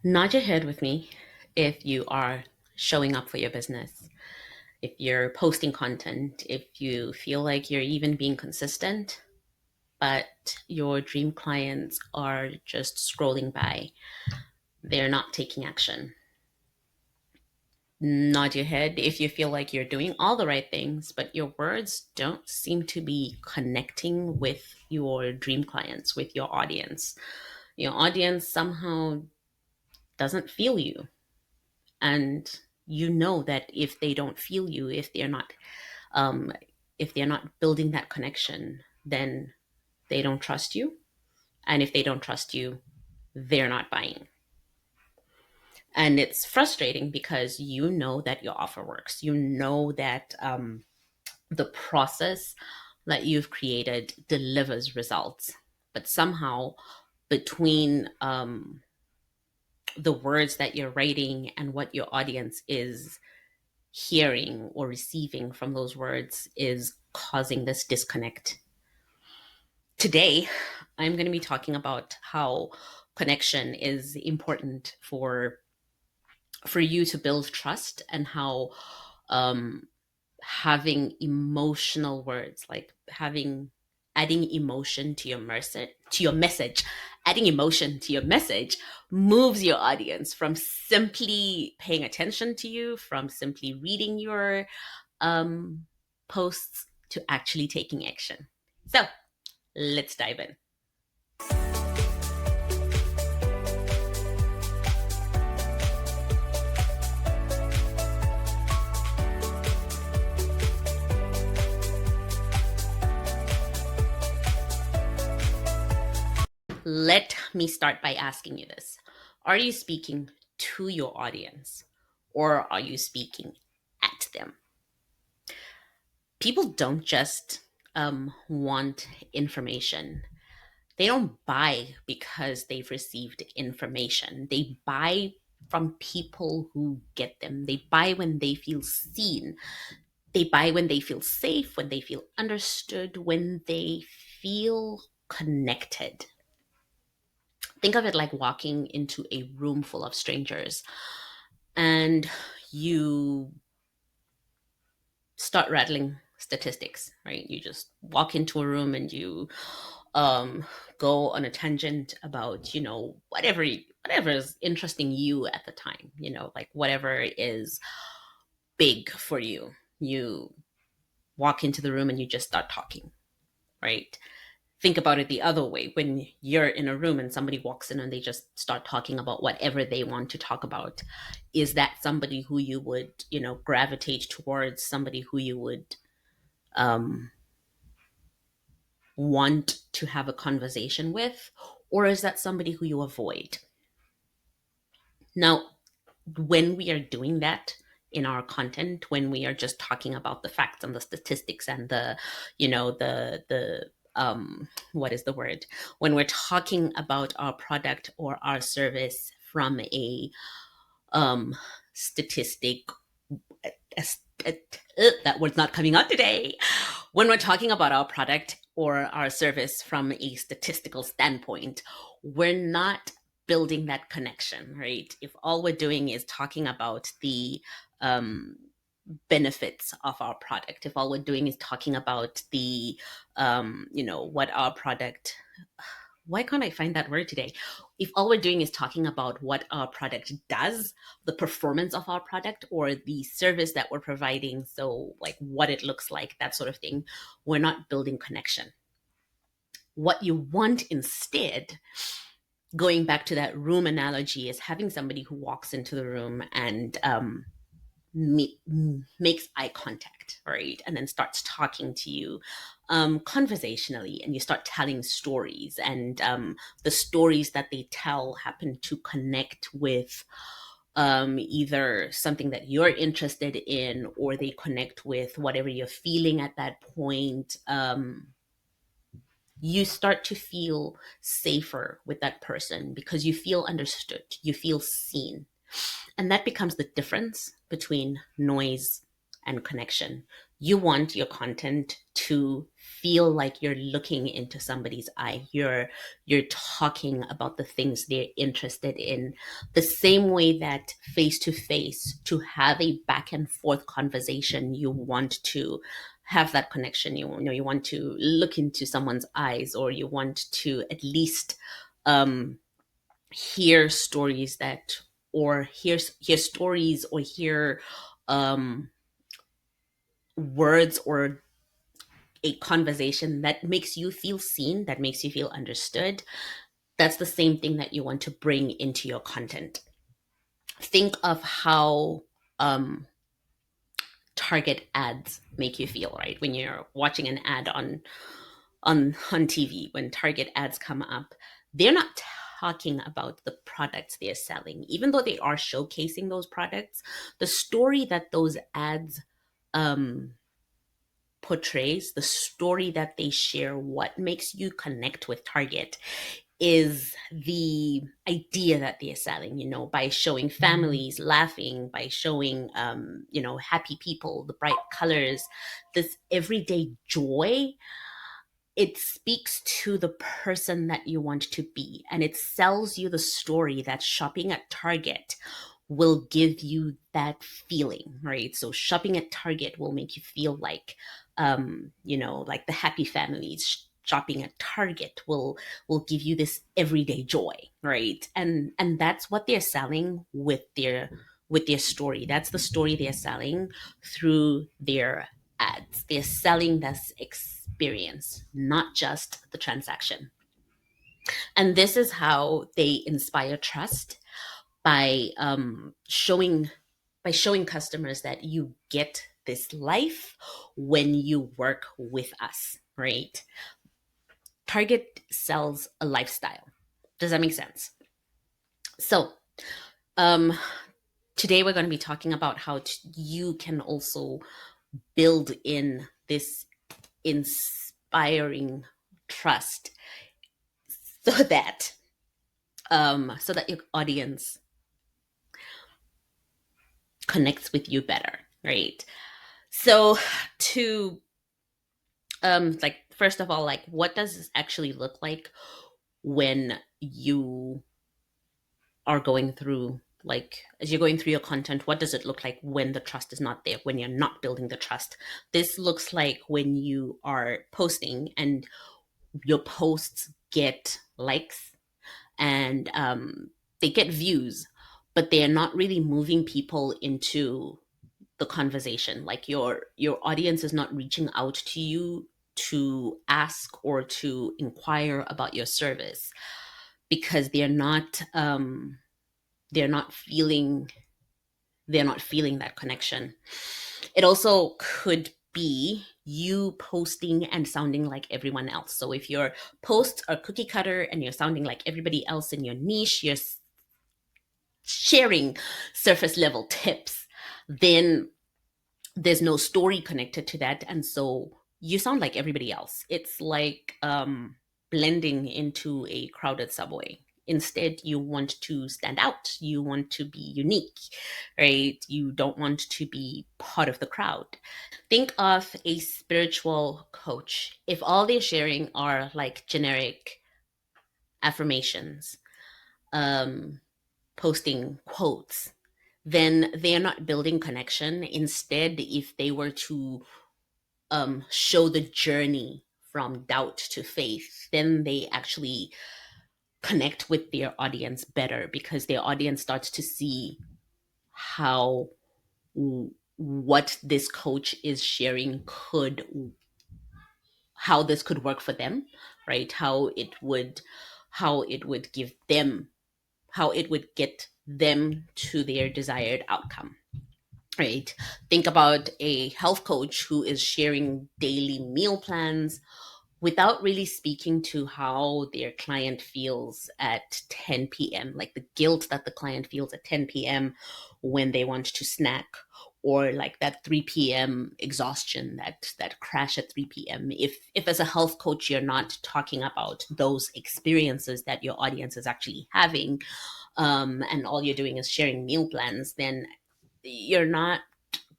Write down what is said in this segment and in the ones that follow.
Nod your head with me if you are showing up for your business, if you're posting content, if you feel like you're even being consistent, but your dream clients are just scrolling by. They're not taking action. Nod your head if you feel like you're doing all the right things, but your words don't seem to be connecting with your dream clients, with your audience. Your audience somehow doesn't feel you. And you know that if they don't feel you, um, if they're not building that connection, then they don't trust you. And if they don't trust you, they're not buying. And it's frustrating because you know that your offer works. You know that the process that you've created delivers results. But somehow, between the words that you're writing and what your audience is hearing or receiving from those words is causing this disconnect. Today, I'm going to be talking about how connection is important for you to build trust, and how um, having emotional words, like having adding emotion to your message, adding emotion to your message moves your audience from simply paying attention to you, from simply reading your um, posts, to actually taking action. So let's dive in. Let me start by asking you this. Are you speaking to your audience, or are you speaking at them? People don't just want information. They don't buy because they've received information. They buy from people who get them. They buy when they feel seen. They buy when they feel safe, when they feel understood, when they feel connected. Think of it like walking into a room full of strangers, and you start rattling statistics, right? You just walk into a room and you um, go on a tangent about, whatever is interesting you at the time, like whatever is big for you. You walk into the room and you just start talking, right? Think about it the other way. When you're in a room and somebody walks in and they just start talking about whatever they want to talk about, is that somebody who you would, gravitate towards, somebody who you would um, want to have a conversation with, or is that somebody who you avoid? Now, when we are doing that in our content, when we are just talking about the facts and the statistics and the, what is the word? When we're talking about our product or our service from a statistic, that word's not coming out today. When we're talking about our product or our service from a statistical standpoint, we're not building that connection, right? If all we're doing is talking about the um, benefits of our product, if all we're doing is talking about the, what our product, why can't I find that word today? If all we're doing is talking about what our product does, the performance of our product or the service that we're providing, so like what it looks like, that sort of thing, we're not building connection. What you want instead, going back to that room analogy, is having somebody who walks into the room and makes eye contact, right? And then starts talking to you conversationally, and you start telling stories. And the stories that they tell happen to connect with either something that you're interested in, or they connect with whatever you're feeling at that point. You start to feel safer with that person because you feel understood, you feel seen. And that becomes the difference between noise and connection. You want your content to feel like you're looking into somebody's eye. You're talking about the things they're interested in, the same way that face to face, to have a back and forth conversation, you want to have that connection. You want to look into someone's eyes, or you want to at least um hear stories that, or hear stories, or hear um words, or a conversation that makes you feel seen, that makes you feel understood. That's the same thing that you want to bring into your content. Think of how um, target ads make you feel, right? When you're watching an ad on TV, when target ads come up, they're not talking about the products they're selling, even though they are showcasing those products. The story that those ads um, portrays, the story that they share, what makes you connect with target is the idea that they're selling, by showing families laughing, by showing happy people, the bright colors, this everyday joy. It speaks to the person that you want to be, and it sells you the story that shopping at Target will give you that feeling, right? So shopping at Target will make you feel like like the happy families. Shopping at Target will give you this everyday joy, right? And that's what they're selling with their story. That's the story they're selling through their ads. They're selling this experience, not just the transaction. And this is how they inspire trust, by showing customers that you get this life when you work with us, right? Target sells a lifestyle. Does that make sense? So, um, today we're going to be talking about how you can also build in this inspiring trust, so that your audience connects with you better, right? So, to like, first of all, like, what does this actually look like when you are going through, like, as you're going through your content? What does it look like when the trust is not there, when you're not building the trust? This looks like when you are posting and your posts get likes, and they get views, but they're not really moving people into the conversation. Like, your audience is not reaching out to you to ask or to inquire about your service, because they're not feeling they're not feeling that connection. It also could be you posting and sounding like everyone else. So if your posts are cookie cutter and you're sounding like everybody else in your niche, you're sharing surface level tips, then there's no story connected to that. And so you sound like everybody else. It's like blending into a crowded subway. Instead, you want to stand out. You want to be unique, right? You don't want to be part of the crowd. Think of a spiritual coach. If all they're sharing are like generic affirmations, um, posting quotes, then they're not building connection. Instead, if they were to show the journey from doubt to faith, then they actually connect with their audience better, because their audience starts to see how what this coach is sharing could how this could work for them, right? How it would give them, how it would get them to their desired outcome, right? Think about a health coach who is sharing daily meal plans without really speaking to how their client feels at 10 p.m., like the guilt that the client feels at 10 p.m. when they want to snack, or like that 3 p.m. exhaustion, that crash at 3 p.m. If as a health coach you're not talking about those experiences that your audience is actually having, and all you're doing is sharing meal plans, then you're not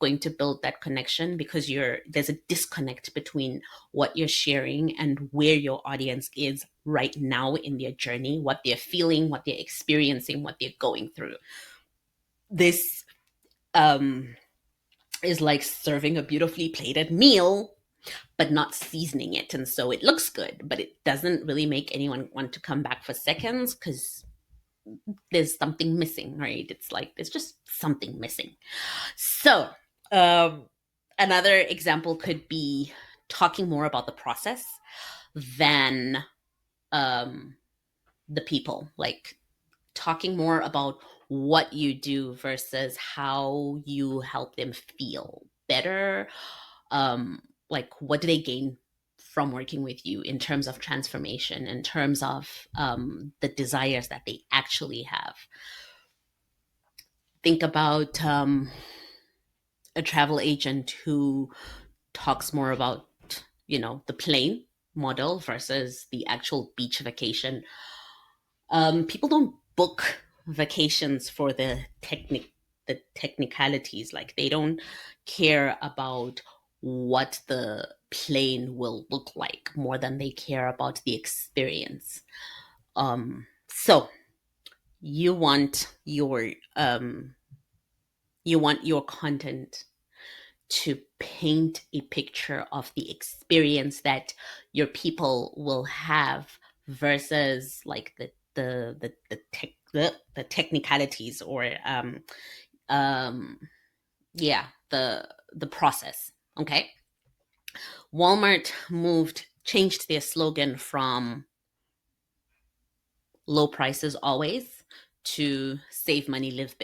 going to build that connection, because there's a disconnect between what you're sharing and where your audience is right now in their journey, what they're feeling, what they're experiencing, what they're going through. This um, is like serving a beautifully plated meal but not seasoning it, and so it looks good but it doesn't really make anyone want to come back for seconds, because there's something missing, right? It's like there's just something missing. So um, another example could be talking more about the process than um, the people, like talking more about what you do versus how you help them feel better. Like, what do they gain from working with you in terms of transformation, in terms of the desires that they actually have? Think about a travel agent who talks more about, the plane model versus the actual beach vacation. People don't book vacations for the technicalities. Like, they don't care about what the plane will look like more than they care about the experience. So you want your content to paint a picture of the experience that your people will have versus like the technicalities, or um yeah, the process. Okay. Walmart changed their slogan from low prices always to save money, live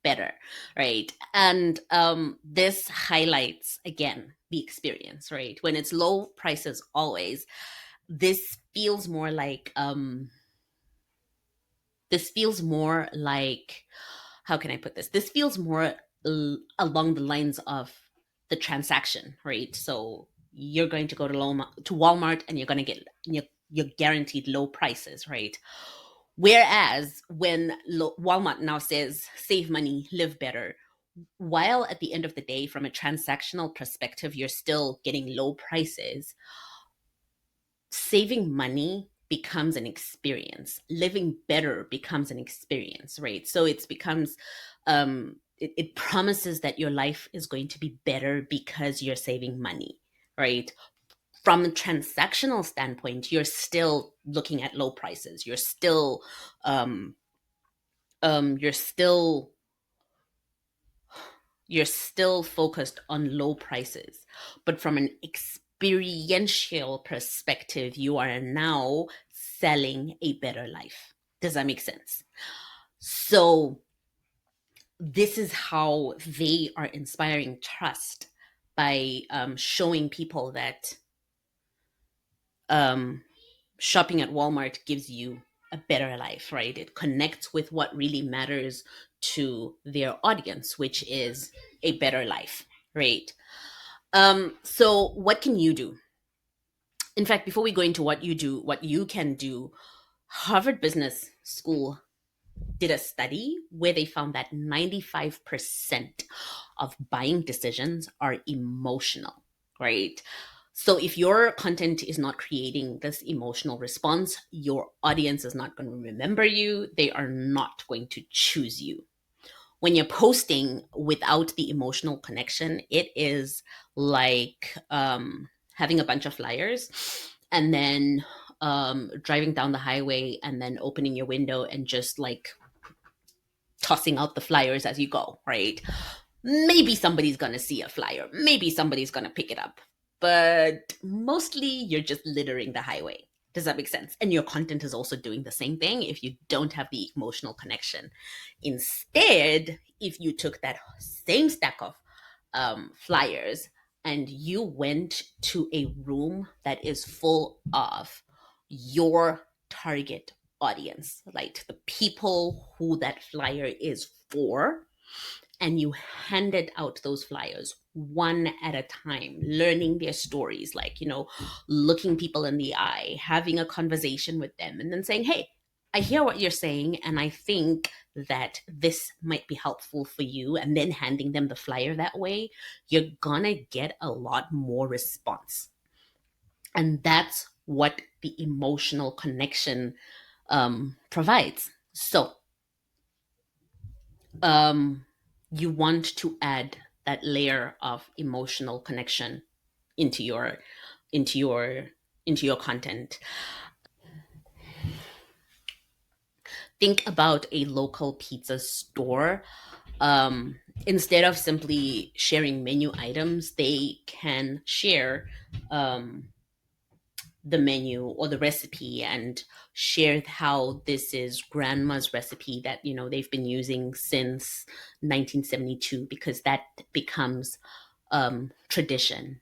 better, right? And this highlights again the experience, right? When it's low prices always, this feels more like how can I put this? This feels more along the lines of the transaction, right? So you're going to go to Walmart and you're going to get you're guaranteed low prices, right? Whereas when Walmart now says save money, live better, while at the end of the day, from a transactional perspective, you're still getting low prices, saving money becomes an experience. Living better becomes an experience, right? So it promises that your life is going to be better because you're saving money, right? From a transactional standpoint, you're still looking at low prices. Um, you're still you're still focused on low prices, but from an experiential perspective, you are now selling a better life. Does that make sense? So this is how they are inspiring trust, by showing people that um, shopping at Walmart gives you a better life, right? It connects with what really matters to their audience, which is a better life, right? So what can you do? In fact, before we go into what you can do, Harvard Business School did a study where they found that 95% of buying decisions are emotional, right? So if your content is not creating this emotional response, your audience is not going to remember you. They are not going to choose you. When you're posting without the emotional connection, it is like having a bunch of flyers and then driving down the highway and then opening your window and just like tossing out the flyers as you go, right? Maybe somebody's going to see a flyer. Maybe somebody's going to pick it up. But mostly you're just littering the highway. Does that make sense? And your content is also doing the same thing if you don't have the emotional connection. Instead, if you took that same stack of flyers and you went to a room that is full of your target audience, like the people who that flyer is for, and you handed out those flyers one at a time, learning their stories, like, looking people in the eye, having a conversation with them, and then saying, hey, I hear what you're saying, and I think that this might be helpful for you. And then handing them the flyer that way, you're gonna get a lot more response. And that's what the emotional connection provides. So, um, you want to add that layer of emotional connection into your into your into your content. Think about a local pizza store. um, Instead of simply sharing menu items, they can share um, the menu or the recipe, and share how this is grandma's recipe that they've been using since 1972, because that becomes tradition,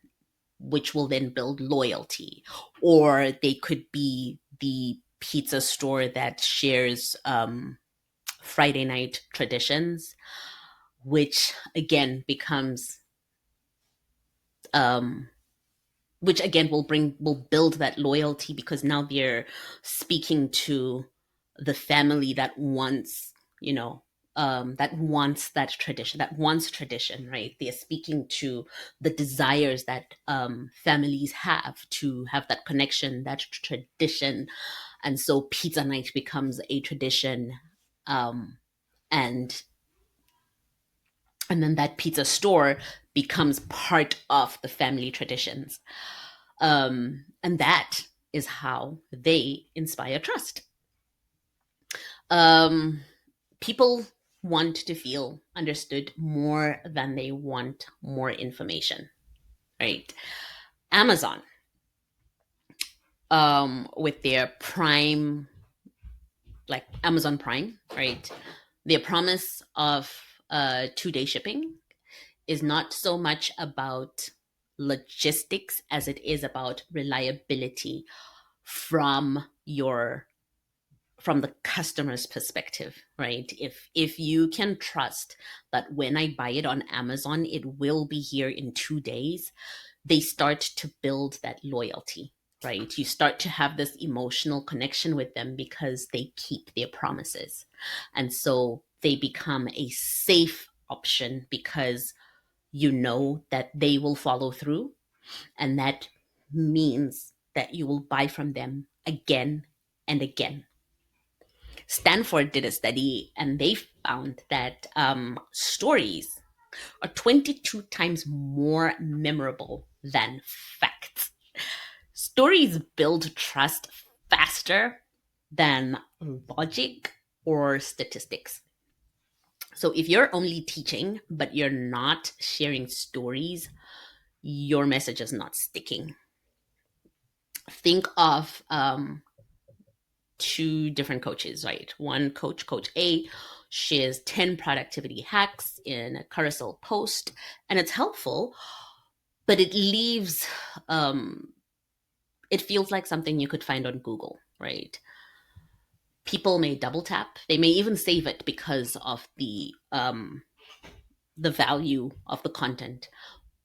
which will then build loyalty. Or they could be the pizza store that shares Friday night traditions, which again becomes um, which again will build that loyalty, because now they're speaking to the family that wants you know that wants that tradition, that wants tradition, right? They're speaking to the desires that families have to have that connection, that tradition. And so pizza night becomes a tradition. um, and and then that pizza store becomes part of the family traditions. And that is how they inspire trust. um, People want to feel understood more than they want more information, right? Amazon, with their Prime, like Amazon Prime, right? Their promise of 2-day shipping is not so much about logistics as it is about reliability from your from the customer's perspective, right? If you can trust that when I buy it on Amazon it will be here in 2 days, they start to build that loyalty, right? You start to have this emotional connection with them because they keep their promises. And so they become a safe option because you know that they will follow through, and that means that you will buy from them again and again. Stanford did a study and they found that stories are 22 times more memorable than facts. Stories build trust faster than logic or statistics. So if you're only teaching but you're not sharing stories, your message is not sticking. Think of two different coaches, right? One coach, Coach A, shares 10 productivity hacks in a carousel post, and it's helpful, but um, it feels like something you could find on Google, right? People may double tap, they may even save it because of the value of the content,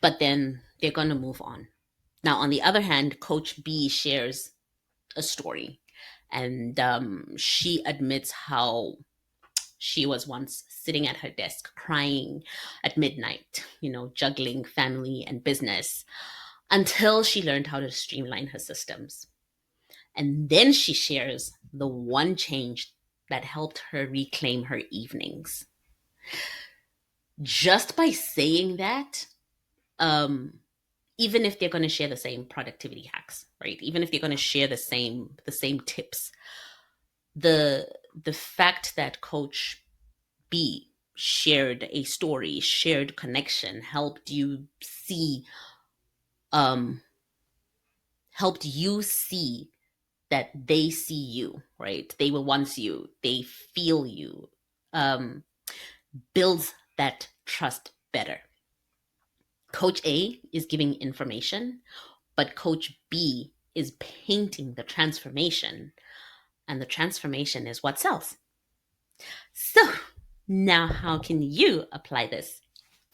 but then they're going to move on. Now, on the other hand, Coach B shares a story, and she admits how she was once sitting at her desk crying at midnight, juggling family and business, until she learned how to streamline her systems. And then she shares the one change that helped her reclaim her evenings. Just by saying that, um, even if they're going to share the same productivity hacks, right? Even if they're going to share the same tips, the the fact that Coach B shared a story, shared connection, um helped you see that they see you, right? They will want you, they feel you, um builds that trust better. Coach A is giving information, but Coach B is painting the transformation, and the transformation is what sells. So now how can you apply this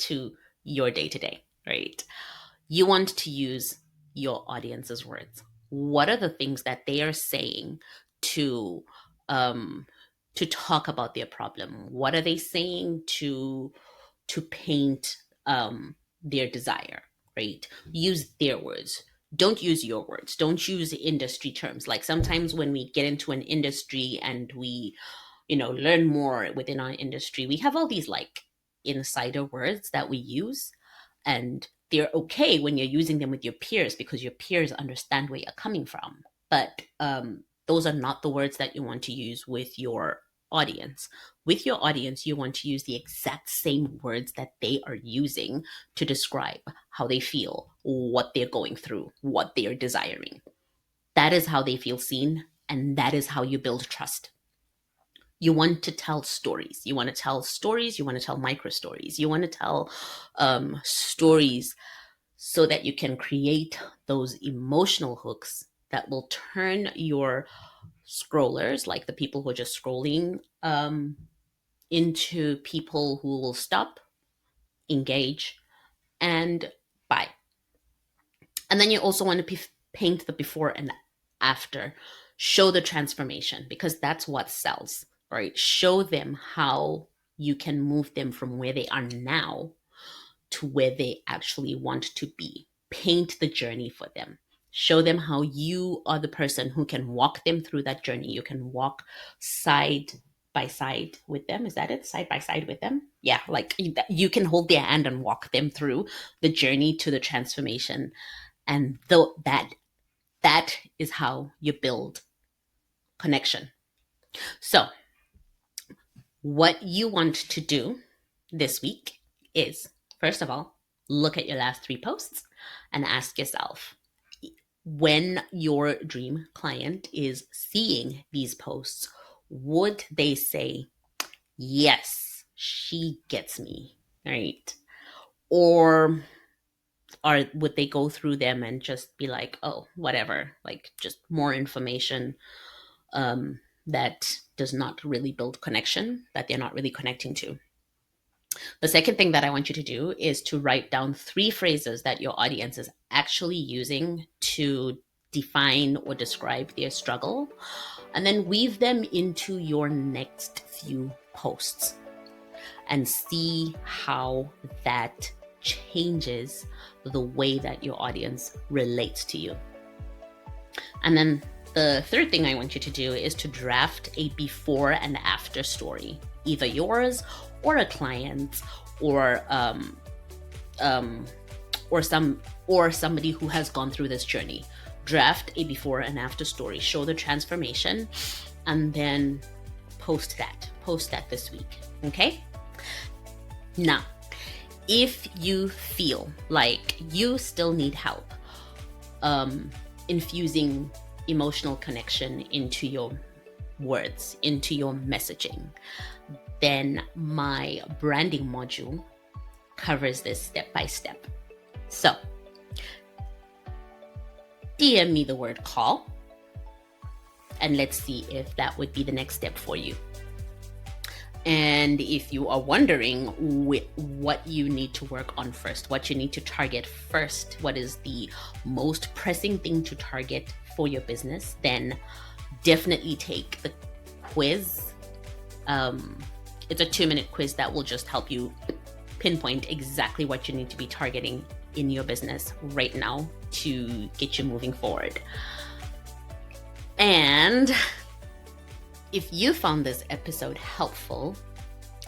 to your day to day, right? You want to use your audience's words. What are the things that they are saying to to talk about their problem? What are they saying to paint their desire, right? Use their words. Don't use your words. Don't use industry terms. Like sometimes when we get into an industry and we, learn more within our industry, we have all these like insider words that we use, and they're okay when you're using them with your peers because your peers understand where you're coming from. But those are not the words that you want to use with your audience. With your audience, you want to use the exact same words that they are using to describe how they feel, what they're going through, what they are desiring. That is how they feel seen, and that is how you build trust. You want to tell stories. You want to tell stories. You want to tell micro stories. You want to tell stories so that you can create those emotional hooks that will turn your scrollers, like the people who are just scrolling, into people who will stop, engage, and buy. And then you also want to paint the before and after. Show the transformation because that's what sells, right? Show them how you can move them from where they are now to where they actually want to be. Paint the journey for them. Show them how you are the person who can walk them through that journey. You can walk side by side with them. Is that it? Side by side with them? Yeah, like you can hold their hand and walk them through the journey to the transformation. And though that is how you build connection. So, what you want to do this week is, first of all, look at your last 3 posts and ask yourself, when your dream client is seeing these posts, would they say, yes, she gets me, right? Or would they go through them and just be like, oh, whatever, like just more information that does not really build connection, that they're not really connecting to? The second thing that I want you to do is to write down 3 phrases that your audience is actually using to define or describe their struggle, and then weave them into your next few posts and see how that changes the way that your audience relates to you. And then the third thing I want you to do is to draft a before and after story, either yours or a client or somebody who has gone through this journey. Draft a before and after story, show the transformation, and then post that this week. Okay? Now, if you feel like you still need help infusing emotional connection into your words, into your messaging, then my branding module covers this step by step. So, DM me the word call, and let's see if that would be the next step for you. And if you are wondering what you need to work on first, what you need to target first, what is the most pressing thing to target for your business, then definitely take the quiz. It's a 2-minute quiz that will just help you pinpoint exactly what you need to be targeting in your business right now to get you moving forward. And if you found this episode helpful,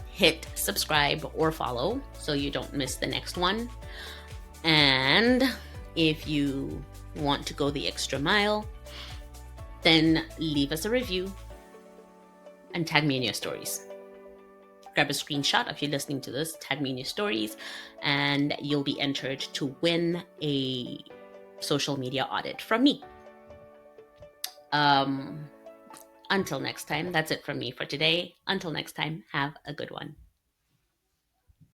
hit subscribe or follow so you don't miss the next one. And if you want to go the extra mile, then leave us a review and tag me in your stories. Grab a screenshot if you're listening to this, tag me in your stories, and you'll be entered to win a social media audit from me. Until next time, that's it from me for today. Until next time, have a good one.